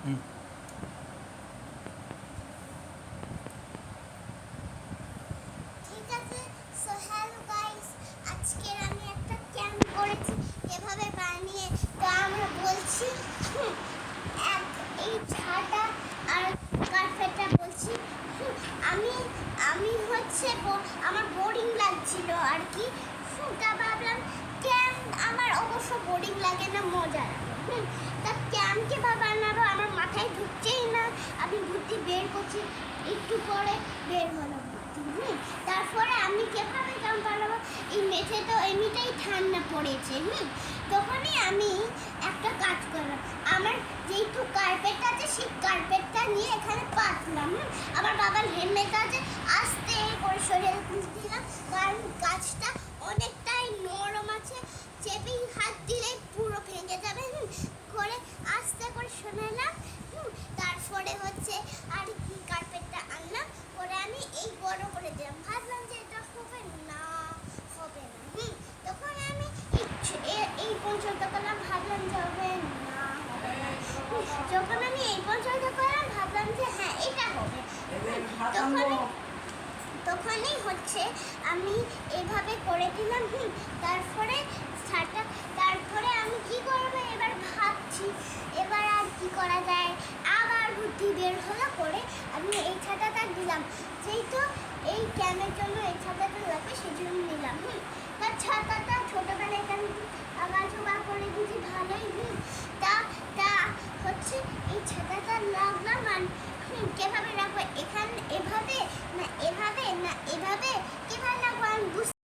হুম। ঠিক আছে। So hello guys, আজকে আমি একটা ক্যাম্প করেছি এভাবে বানিয়ে। তো আমরা বলছি এক এই ছাটা আর কার্পেটটা বলছি আমি আমি হচ্ছে আমার বোরিং লাগছিল আর কি। তা ভাবলাম ক্যাম্প আমার অবশ্য বোরিং লাগে না, মজা লাগে। তা ক্যাম্প কিভাবে বানাবো আমার মাথায় ঢুকছেই না। আমি বুদ্ধি বের করছি, একটু পরে বের হলো বুদ্ধি। তারপরে আমি কিভাবে ক্যাম্প বানাবো, এই মেঝে তো এমনিতেই ঠান্ডা পড়েছে। তখনই আমি একটা কাজ করলাম, আমার যেটু কার্পেট আছে সেই কার্পেটটা নিয়ে এখানে পাতলাম। আমার বাবার হেলমেট আছে, আস্তে করে সরিয়ে দিলাম কারণ গাছটা অনেকটাই নরম আছে, চেপেই হাত দিলে পুরো ভেঙে যাবে। করে আস্তে করে সরালাম। তারপরে হচ্ছে আর কি কার্পেটটা আনলাম, করে আমি এই বড় করে দিলাম। ভাবলাম যে এটা হবে না, হবে না। তখন আমি এই পর্যন্ত করলাম, ভাবলাম যে হবে না, হবে না। যখন আমি এই পর্যন্ত করলাম ভাবলাম যে হ্যাঁ এটা হবে। তখনই হচ্ছে আমি এভাবে করে দিলাম। তারপরে